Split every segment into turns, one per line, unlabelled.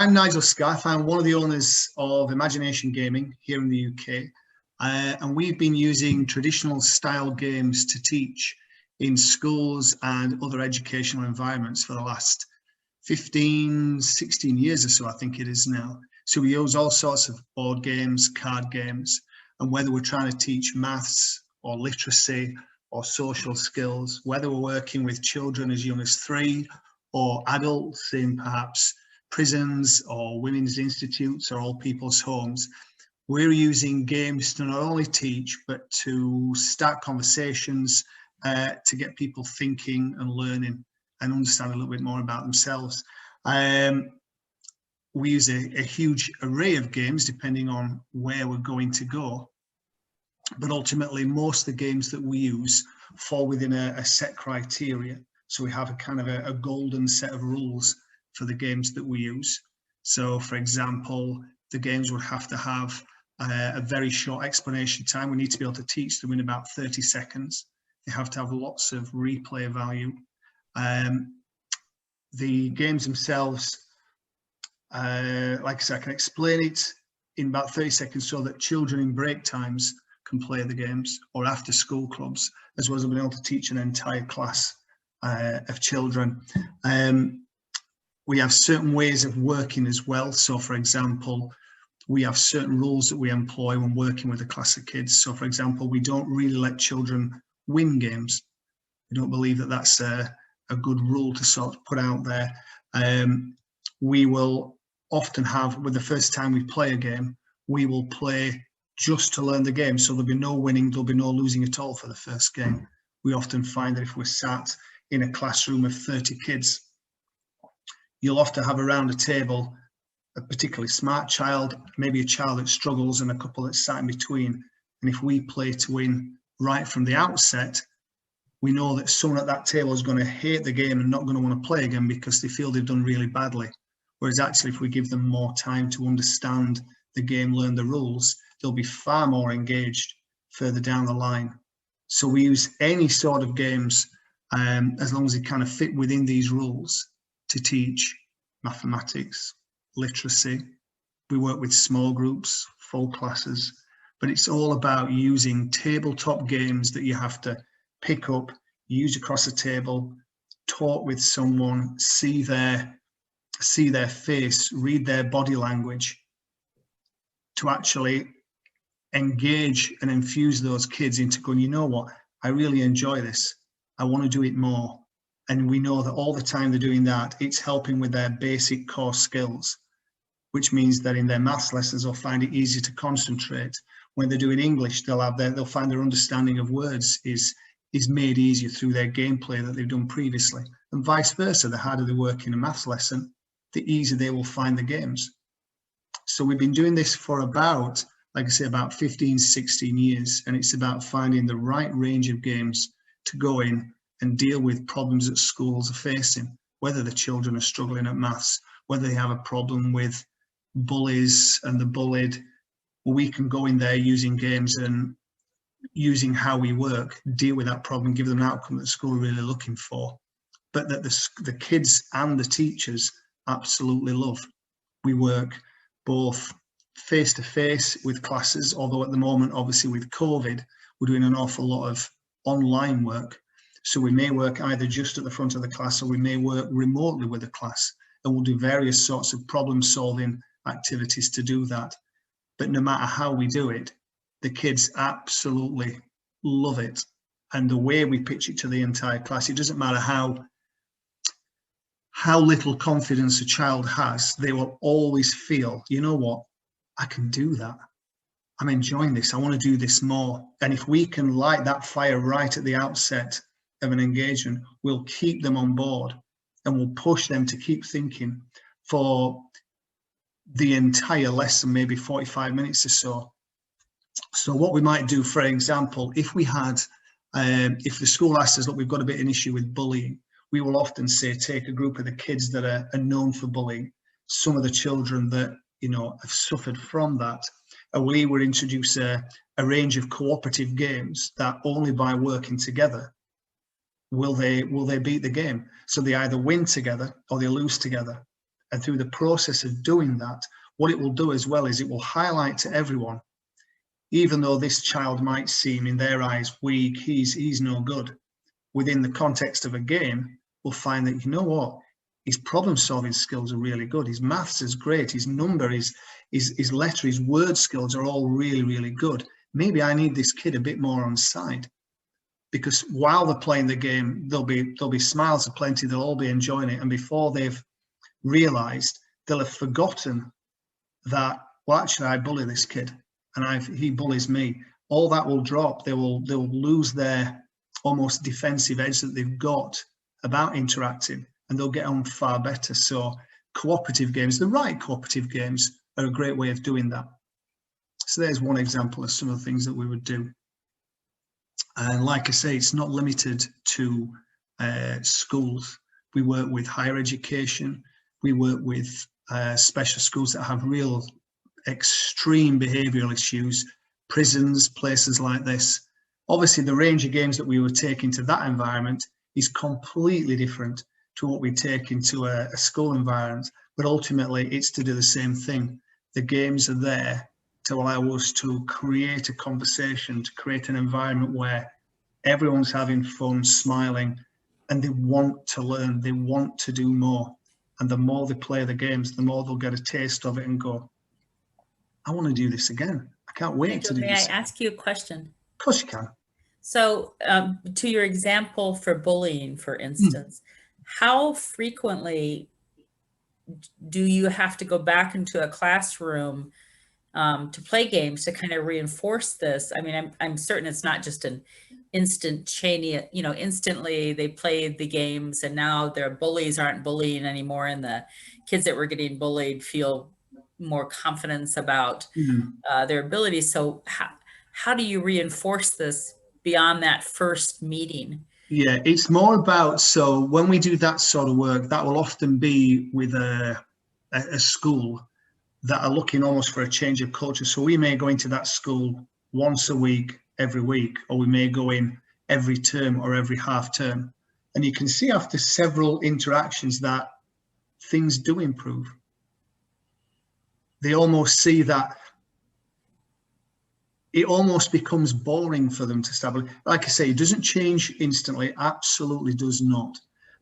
I'm Nigel Scarfe. I'm one of the owners of Imagination Gaming here in the UK. And we've been using traditional style games to teach in schools and other educational environments for the last 15, 16 years or so, I think it is now. So we use all sorts of board games, card games, and whether we're trying to teach maths or literacy or social skills, whether we're working with children as young as 3 or adults in perhaps prisons or women's institutes or old people's homes, we're using games to not only teach, but to start conversations, to get people thinking and learning and understand a little bit more about themselves. We use a huge array of games depending on where we're going to go. But ultimately, most of the games that we use fall within a set criteria. So we have a kind of a golden set of rules for the games that we use. So, for example, the games would have to have a very short explanation time. We need to be able to teach them in about 30 seconds. They have to have lots of replay value. The games themselves, like I said, I can explain it in about 30 seconds so that children in break times can play the games, or after school clubs, as well as being able to teach an entire class of children. We have certain ways of working as well. So, for example, we have certain rules that we employ when working with a class of kids. So, for example, we don't really let children win games. We don't believe that that's a good rule to sort of put out there. We will often have, with the first time we play a game, we will play just to learn the game. So there'll be no winning, there'll be no losing at all for the first game. We often find that if we're sat in a classroom of 30 kids, you'll often have around a table a particularly smart child, maybe a child that struggles, and a couple that sat in between. And if we play to win right from the outset, we know that someone at that table is going to hate the game and not going to want to play again because they feel they've done really badly. Whereas actually, if we give them more time to understand the game, learn the rules, they'll be far more engaged further down the line. So we use any sort of games, as long as they kind of fit within these rules, to teach mathematics, literacy. We work with small groups, full classes, but it's all about using tabletop games that you have to pick up, use across a table, talk with someone, see their face, read their body language, to actually engage and infuse those kids into going, you know what, I really enjoy this. I want to do it more. And we know that all the time they're doing that, it's helping with their basic core skills, which means that in their maths lessons, they'll find it easier to concentrate. When they're doing English, they'll find their understanding of words is made easier through their gameplay that they've done previously. And vice versa, the harder they work in a maths lesson, the easier they will find the games. So we've been doing this for about, like I say, about 15, 16 years. And it's about finding the right range of games to go in and deal with problems that schools are facing, whether the children are struggling at maths, whether they have a problem with bullies and the bullied. Well, we can go in there using games and using how we work, deal with that problem, give them an outcome that the school are really looking for, but that the kids and the teachers absolutely love. We work both face-to-face with classes, although at the moment, obviously with COVID, we're doing an awful lot of online work. So we may work either just at the front of the class, or we may work remotely with the class, and we'll do various sorts of problem-solving activities to do that. But no matter how we do it, the kids absolutely love it. And the way we pitch it to the entire class, it doesn't matter how little confidence a child has, they will always feel, you know what, I can do that. I'm enjoying this. I want to do this more. And if we can light that fire right at the outset of an engagement, we'll keep them on board and we'll push them to keep thinking for the entire lesson, maybe 45 minutes or so. So what we might do, for example, if we had, if the school asked us, look, we've got a bit of an issue with bullying, we will often say, take a group of the kids that are known for bullying, some of the children that, you know, have suffered from that, and we would introduce a range of cooperative games that only by working together will they beat the game. So they either win together or they lose together. And through the process of doing that, what it will do as well is it will highlight to everyone, even though this child might seem in their eyes weak, he's no good, within the context of a game, we'll find that, you know what, his problem solving skills are really good. His maths is great. His number, his letter, his word skills are all really, really good. Maybe I need this kid a bit more on side, because while they're playing the game, there'll be smiles aplenty. They'll all be enjoying it. And before they've realized, they'll have forgotten that, well, actually, I bully this kid and he bullies me. All that will drop. They'll lose their almost defensive edge that they've got about interacting, and they'll get on far better. So cooperative games, the right cooperative games, are a great way of doing that. So there's one example of some of the things that we would do. And like I say, it's not limited to schools. We work with higher education. We work with special schools that have real extreme behavioural issues, prisons, places like this. Obviously, the range of games that we would take into that environment is completely different to what we take into a school environment, but ultimately it's to do the same thing. The games are there to allow us to create a conversation, to create an environment where everyone's having fun, smiling, and they want to learn, they want to do more. And the more they play the games, the more they'll get a taste of it and go, I want to do this again. I can't wait
Nigel,
to do this.
May I ask you a question?
Of course you can.
So to your example for bullying, for instance, how frequently do you have to go back into a classroom to play games to kind of reinforce this? I mean, I'm certain it's not just an instant chain, you know, instantly they played the games and now their bullies aren't bullying anymore, and the kids that were getting bullied feel more confidence about their abilities. So how do you reinforce this beyond that first meeting?
Yeah, it's more about, so when we do that sort of work, that will often be with a school that are looking almost for a change of culture. So we may go into that school once a week, every week, or we may go in every term or every half term. And you can see after several interactions that things do improve. They almost see that it almost becomes boring for them to start. Like I say, it doesn't change instantly, absolutely does not.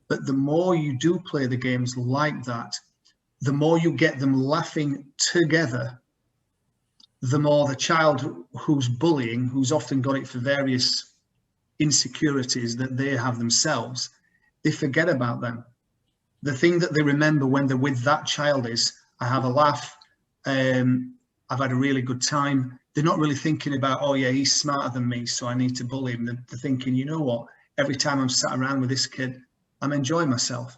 But the more you do play the games like that, the more you get them laughing together, the more the child who's bullying, who's often got it for various insecurities that they have themselves, they forget about them. The thing that they remember when they're with that child is, I have a laugh, I've had a really good time. They're not really thinking about, oh yeah, he's smarter than me, so I need to bully him. They're thinking, you know what, every time I'm sat around with this kid, I'm enjoying myself.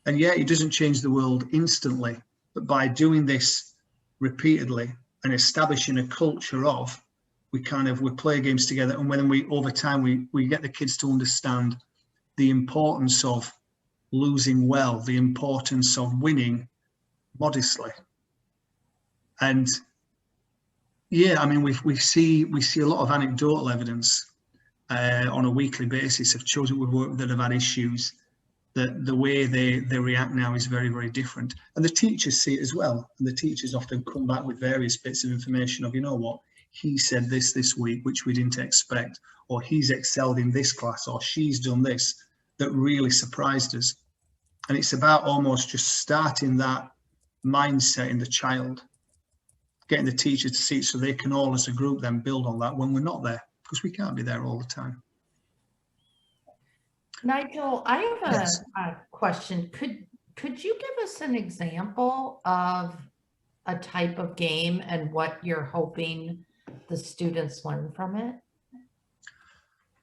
And yeah, it doesn't change the world instantly, but by doing this repeatedly and establishing a culture of, we play games together, and when we, over time, we get the kids to understand the importance of losing well, the importance of winning modestly. And yeah, I mean, we see a lot of anecdotal evidence on a weekly basis of children we've worked with that have had issues, that the way they react now is very, very different. And the teachers see it as well. And the teachers often come back with various bits of information of, you know what, he said this week, which we didn't expect, or he's excelled in this class, or she's done this, that really surprised us. And it's about almost just starting that mindset in the child, getting the teacher to see it so they can all as a group then build on that when we're not there, because we can't be there all the time.
Nigel, I have a question. Could you give us an example of a type of game and what you're hoping the students learn from it?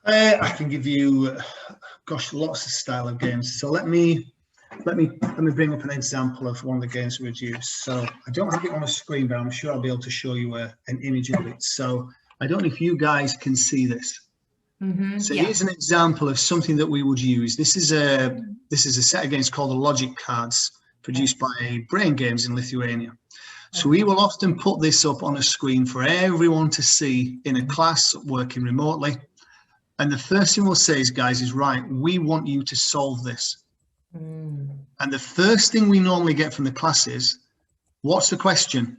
I can give you, gosh, lots of style of games. So let me bring up an example of one of the games we would use. So I don't have it on the screen, but I'm sure I'll be able to show you an image of it. So I don't know if you guys can see this. So here's an example of something that we would use. This is a set of games called the Logic Cards, produced by Brain Games in Lithuania. So we will often put this up on a screen for everyone to see in a class working remotely. And the first thing we'll say is, guys, is right, we want you to solve this. And And the first thing we normally get from the class is, what's the question?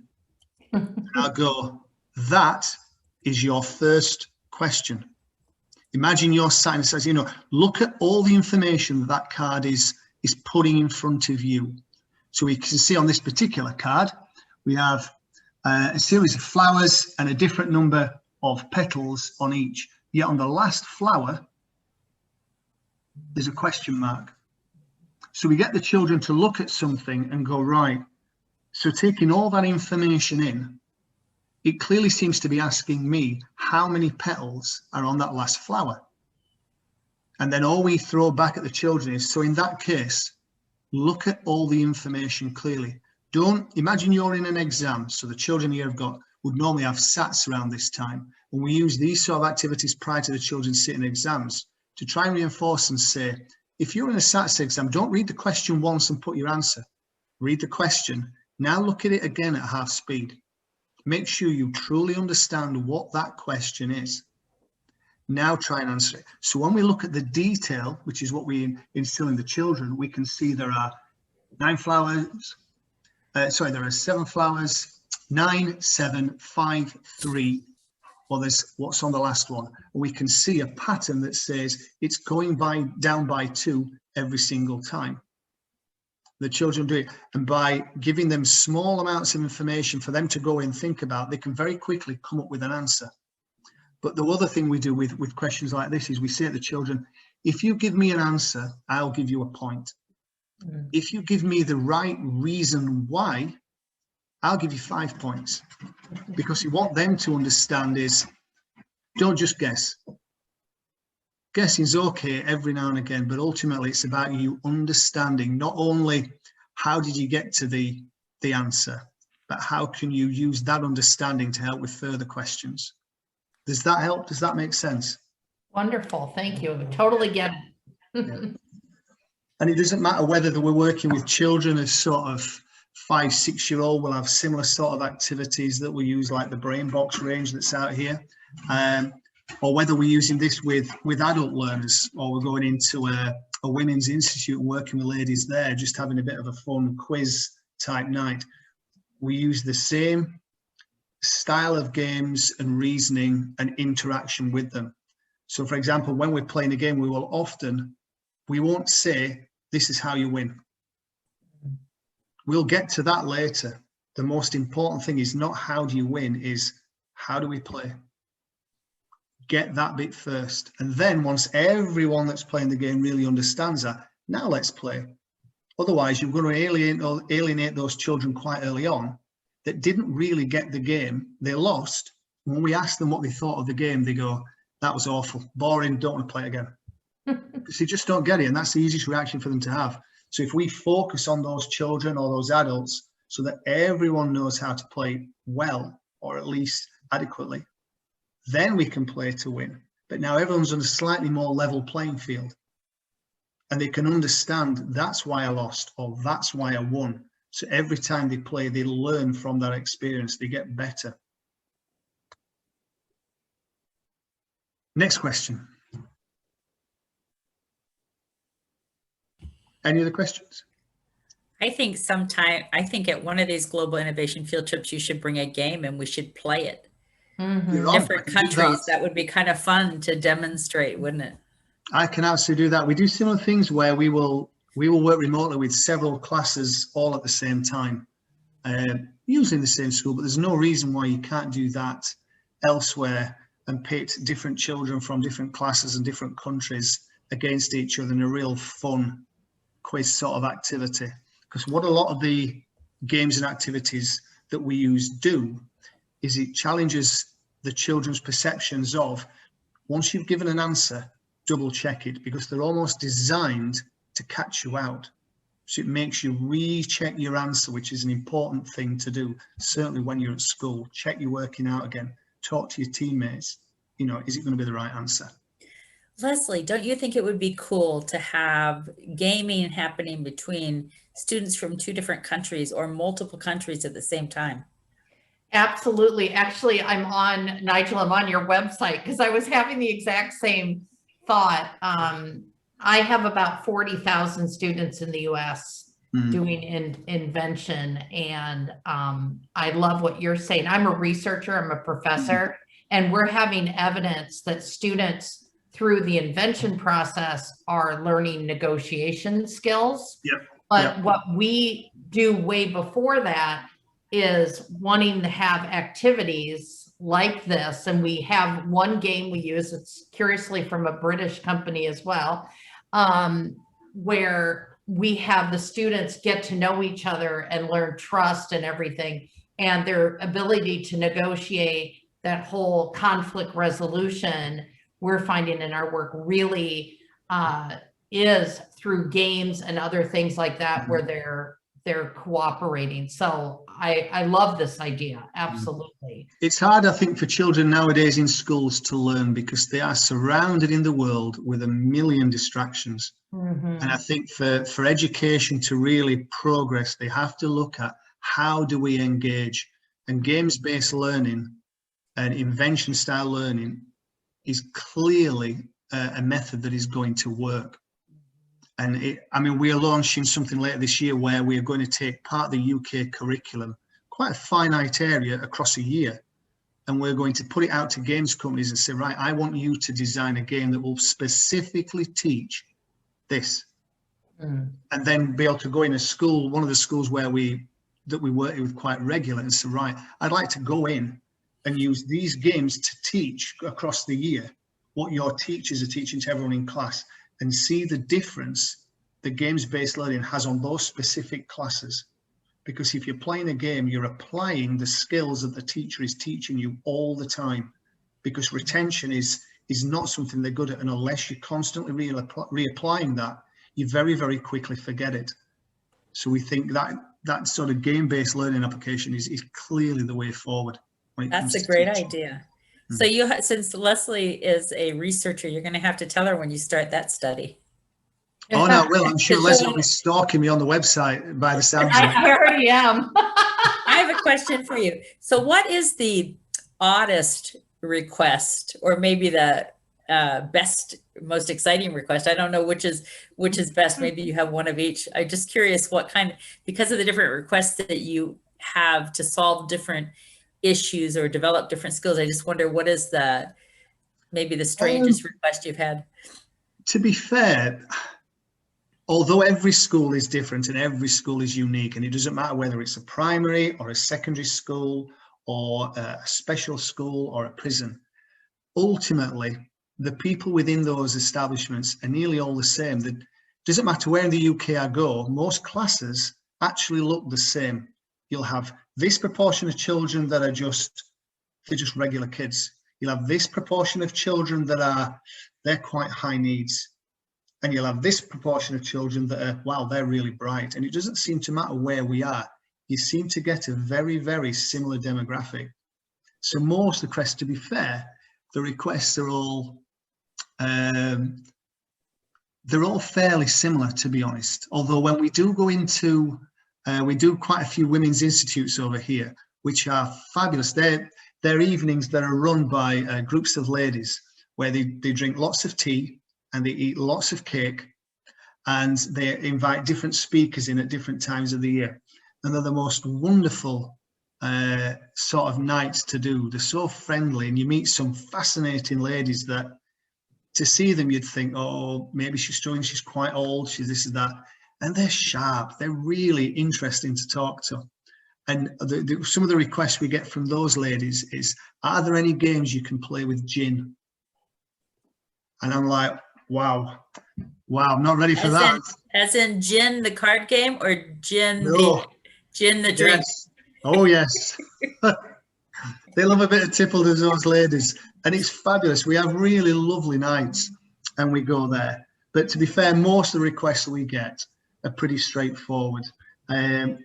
And I'll go, that is your first question. Imagine you're sat and says, look at all the information that card is putting in front of you. So we can see on this particular card, we have a series of flowers and a different number of petals on each. Yet on the last flower, there's a question mark. So we get the children to look at something and go, right, so taking all that information in, it clearly seems to be asking me how many petals are on that last flower. And then all we throw back at the children is, so in that case, look at all the information clearly. Don't imagine you're in an exam. So the children here would normally have SATs around this time. And we use these sort of activities prior to the children sitting exams to try and reinforce and say, if you're in a SATs exam, don't read the question once and put your answer. Read the question. Now look at it again at half speed. Make sure you truly understand what that question is. Now try and answer it. So when we look at the detail, which is what we instill in the children, we can see there are 9 flowers. There are 7 flowers, 9, 7, 5, 3. Well, there's what's on the last one. We can see a pattern that says it's going down by 2 every single time. The children do it, and by giving them small amounts of information for them to go and think about, they can very quickly come up with an answer. But the other thing we do with questions like this is we say to the children, if you give me an answer, I'll give you a point. If you give me the right reason why, I'll give you 5 points. Because you want them to understand is, don't just guess. Guessing's okay every now and again, but ultimately it's about you understanding not only how did you get to the answer, but how can you use that understanding to help with further questions. Does that help? Does that make sense?
Wonderful. Thank you. Totally get it.
Yeah. And it doesn't matter whether we're working with children as sort of 5, 6-year-old, we'll have similar sort of activities that we use, like the brain box range that's out here. Or whether we're using this with adult learners, or we're going into a women's institute and working with ladies there, just having a bit of a fun quiz type night. We use the same style of games and reasoning and interaction with them. So for example, when we're playing a game, we won't say, this is how you win. We'll get to that later. The most important thing is not how do you win, is how do we play? Get that bit first. And then once everyone that's playing the game really understands that, now let's play. Otherwise, you're going to alienate those children quite early on that didn't really get the game. They lost. When we ask them what they thought of the game, they go, that was awful, boring, don't want to play again. Because they just don't get it. And that's the easiest reaction for them to have. So if we focus on those children or those adults so that everyone knows how to play well, or at least adequately, then we can play to win. But now everyone's on a slightly more level playing field. And they can understand that's why I lost, or that's why I won. So every time they play, they learn from that experience. They get better. Next question. Any other questions?
I think at one of these global innovation field trips, you should bring a game and we should play it.
Mm-hmm.
Different countries. That would be kind of fun to demonstrate, wouldn't it?
I can absolutely do that. We do similar things where we will work remotely with several classes all at the same time, usually in the same school, but there's no reason why you can't do that elsewhere and pit different children from different classes and different countries against each other in a real fun quiz sort of activity. Because what a lot of the games and activities that we use do is it challenges the children's perceptions of, once you've given an answer, double check it, because they're almost designed to catch you out. So it makes you recheck your answer, which is an important thing to do. Certainly when you're at school, check your working out again, talk to your teammates, is it going to be the right answer?
Leslie, don't you think it would be cool to have gaming happening between students from 2 different countries or multiple countries at the same time?
Absolutely. Actually, Nigel, I'm on your website because I was having the exact same thought. I have about 40,000 students in the US, doing invention. And I love what you're saying. I'm a researcher, I'm a professor, and we're having evidence that students through the invention process are learning negotiation skills.
Yep.
But what we do way before that is wanting to have activities like this. And we have one game we use, it's curiously from a British company as well, where we have the students get to know each other and learn trust and everything, and their ability to negotiate that whole conflict resolution, we're finding in our work really is through games and other things like that, where they're cooperating. So I love this idea. Absolutely.
It's hard, I think, for children nowadays in schools to learn because they are surrounded in the world with a million distractions. And I think for education to really progress, they have to look at how do we engage, and games-based learning and invention style learning is clearly a method that is going to work. And I mean, we are launching something later this year where we are going to take part of the UK curriculum, quite a finite area across a year, and we're going to put it out to games companies and say, right, I want you to design a game that will specifically teach this. And then be able to go in a school, one of the schools where we work with quite regular, and say, right, I'd like to go in and use these games to teach across the year what your teachers are teaching to everyone in class, and see the difference that games-based learning has on those specific classes. Because if you're playing a game, you're applying the skills that the teacher is teaching you all the time, because retention is not something they're good at, and unless you're constantly reapplying that, you very, very quickly forget it. So we think that sort of game-based learning application is clearly the way forward.
That's a great idea. So since Leslie is a researcher, you're going to have to tell her when you start that study.
Oh, no, well, I'm sure Leslie will be stalking me on the website by the sound of it.
I already am.
I have a question for you. So what is the oddest request, or maybe the best, most exciting request? I don't know which is best. Maybe you have one of each. I'm just curious what kind, because of the different requests that you have to solve different issues or develop different skills. I just wonder, what is maybe the strangest request you've had?
To be fair, although every school is different and every school is unique, and it doesn't matter whether it's a primary or a secondary school or a special school or a prison, ultimately, the people within those establishments are nearly all the same. It doesn't matter where in the UK I go, most classes actually look the same. You'll have this proportion of children that are just regular kids. You'll have this proportion of children that they're quite high needs. And you'll have this proportion of children that are, wow, they're really bright. And it doesn't seem to matter where we are. You seem to get a very, very similar demographic. So most requests, to be fair, the requests are all, they're all fairly similar, to be honest. Although when we do go into, we do quite a few women's institutes over here, which are fabulous. They're evenings that are run by groups of ladies where they drink lots of tea and they eat lots of cake, and they invite different speakers in at different times of the year. And they're the most wonderful sort of nights to do. They're so friendly, and you meet some fascinating ladies that to see them, you'd think, oh, maybe she's quite old, she's this and that. And they're sharp. They're really interesting to talk to. And some of the requests we get from those ladies is, are there any games you can play with gin? And I'm like, wow, I'm not ready for that.
As in gin, the card game, or gin,
no.
Gin, the drink?
Yes. Oh, yes. They love a bit of tipple, those ladies. And it's fabulous. We have really lovely nights and we go there. But to be fair, most of the requests that we get are pretty straightforward.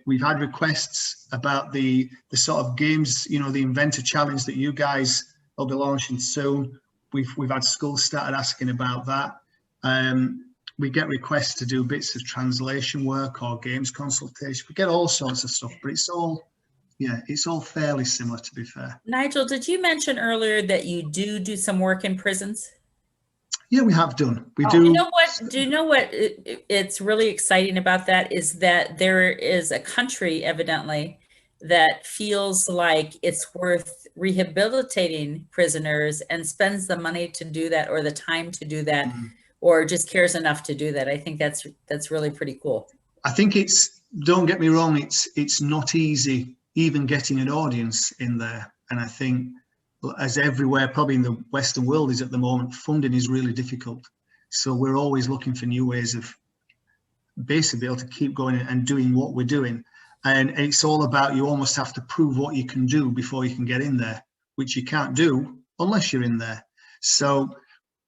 We've had requests about the sort of games, the Inventor Challenge that you guys will be launching soon. We've had schools started asking about that. We get requests to do bits of translation work or games consultation. We get all sorts of stuff, but it's all fairly similar, to be fair.
Nigel, did you mention earlier that you do some work in prisons?
Yeah, we have done. We
Oh,
do.
You know what? Do you know what it's really exciting about that is that there is a country evidently that feels like it's worth rehabilitating prisoners and spends the money to do that or the time to do that or just cares enough to do that. I think that's really pretty cool.
I think it's, don't get me wrong, it's not easy even getting an audience in there. And I think, as everywhere, probably in the Western world is at the moment, funding is really difficult. So we're always looking for new ways of basically able to keep going and doing what we're doing. And it's all about, you almost have to prove what you can do before you can get in there, which you can't do unless you're in there. So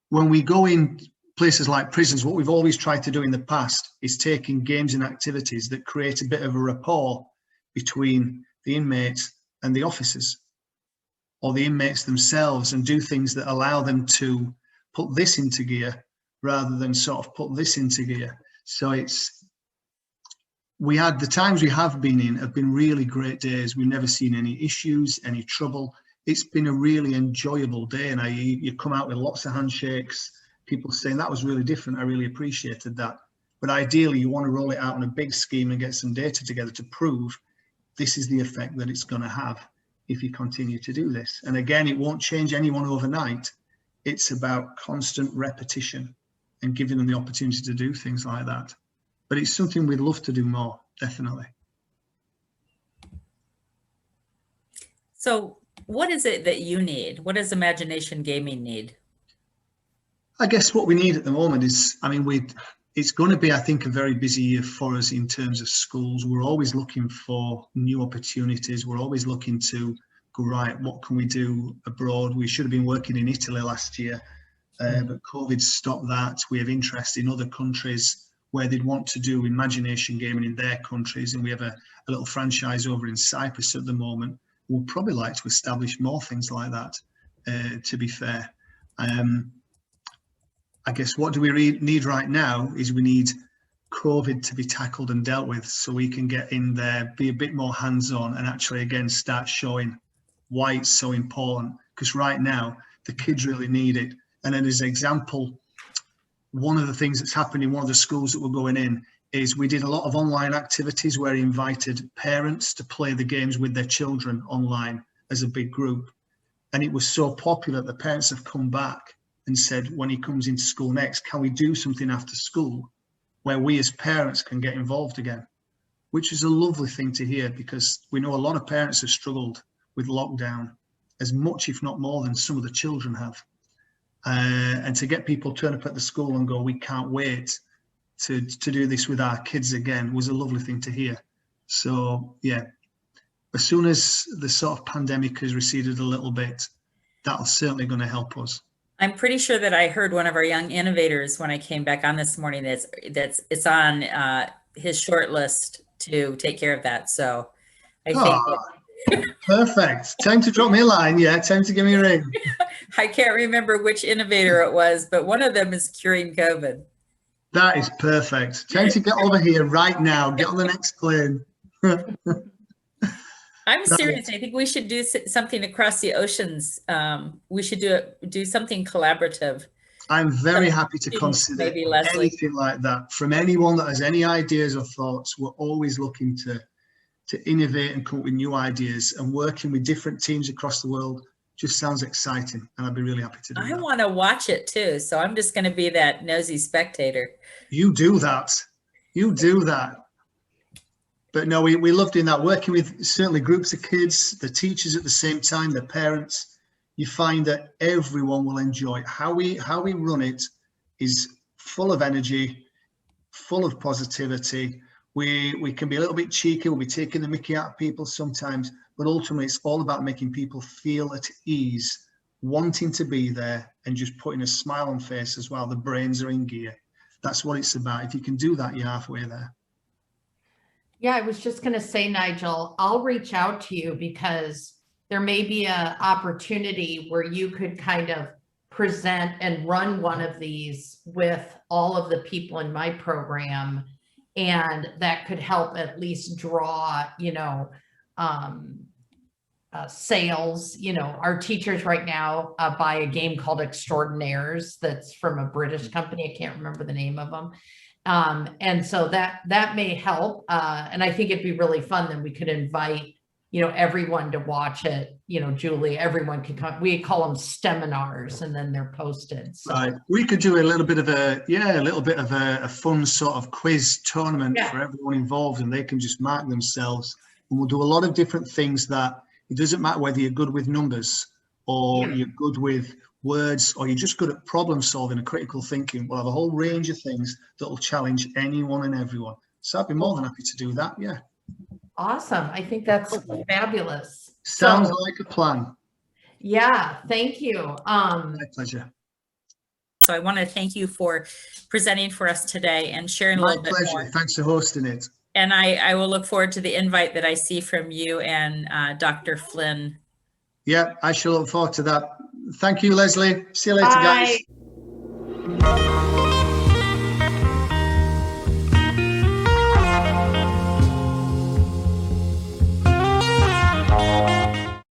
when we go in places like prisons, what we've always tried to do in the past is taking games and activities that create a bit of a rapport between the inmates and the officers, or the inmates themselves, and do things that allow them to put this into gear rather than sort of put this into gear. So the times we have been in have been really great days. We've never seen any issues, any trouble. It's been a really enjoyable day, and you come out with lots of handshakes, people saying that was really different. I really appreciated that. But ideally, you want to roll it out on a big scheme and get some data together to prove this is the effect that it's going to have if you continue to do this. And again, it won't change anyone overnight. It's about constant repetition and giving them the opportunity to do things like that. But it's something we'd love to do more, definitely.
So what is it that you need? What does Imagination Gaming need?
I guess what we need at the moment is, I mean, it's going to be, I think, a very busy year for us in terms of schools. We're always looking for new opportunities. We're always looking to go, right, what can we do abroad? We should have been working in Italy last year, but COVID stopped that. We have interest in other countries where they'd want to do Imagination Gaming in their countries. And we have a little franchise over in Cyprus at the moment. We'd probably like to establish more things like that, to be fair. I guess what do we need right now is we need COVID to be tackled and dealt with so we can get in there, be a bit more hands-on, and actually, again, start showing why it's so important. Because right now, the kids really need it. And then as an example, one of the things that's happened in one of the schools that we're going in is we did a lot of online activities where we invited parents to play the games with their children online as a big group. And it was so popular that the parents have come back and said, when he comes into school next, can we do something after school where we as parents can get involved again? Which is a lovely thing to hear, because we know a lot of parents have struggled with lockdown as much, if not more, than some of the children have. And to get people turn up at the school and go, we can't wait to do this with our kids again, was a lovely thing to hear. So yeah, as soon as the sort of pandemic has receded a little bit, that's certainly going to help us.
I'm pretty sure that I heard one of our young innovators when I came back on this morning it's on his short list to take care of that. So I think
perfect. Time to drop me a line. Yeah, time to give me a ring.
I can't remember which innovator it was, but one of them is curing COVID.
That is perfect. Time to get over here right now. Get on the next plane.
I'm serious. I think we should do something across the oceans. We should do something collaborative.
I'm very happy to consider anything like that. From anyone that has any ideas or thoughts, we're always looking to innovate and come up with new ideas, and working with different teams across the world just sounds exciting, and I'd be really happy to do that.
I want to watch it too, so I'm just going to be that nosy spectator.
You do that. You do that. But no, we love doing that, working with certainly groups of kids, the teachers at the same time, the parents. You find that everyone will enjoy it. How we run it is full of energy, full of positivity. We can be a little bit cheeky, we'll be taking the mickey out of people sometimes, but ultimately it's all about making people feel at ease, wanting to be there, and just putting a smile on faces while the brains are in gear. That's what it's about. If you can do that, you're halfway there.
Yeah, I was just going to say, Nigel, I'll reach out to you because there may be an opportunity where you could kind of present and run one of these with all of the people in my program. And that could help at least draw, sales. Our teachers right now buy a game called Extraordinaires that's from a British company. I can't remember the name of them. And so that may help. And I think it'd be really fun. Then we could invite, everyone to watch it. Julie, everyone can come. We call them seminars, and then they're posted. So.
Right. We could do a little bit of a fun sort of quiz tournament for everyone involved, and they can just mark themselves. And we'll do a lot of different things that it doesn't matter whether you're good with numbers or you're good with words or you're just good at problem solving and critical thinking. We'll have a whole range of things that will challenge anyone and everyone. So I'd be more than happy to do that. Yeah.
Awesome. I think that's fabulous.
Sounds like a plan.
Yeah. Thank you.
My pleasure.
So I want to thank you for presenting for us today and sharing a little bit more.
My pleasure. Thanks for hosting it.
And I will look forward to the invite that I see from you and Dr. Flynn.
Yeah, I shall look forward to that. Thank you, Leslie. See you later, guys.
Bye.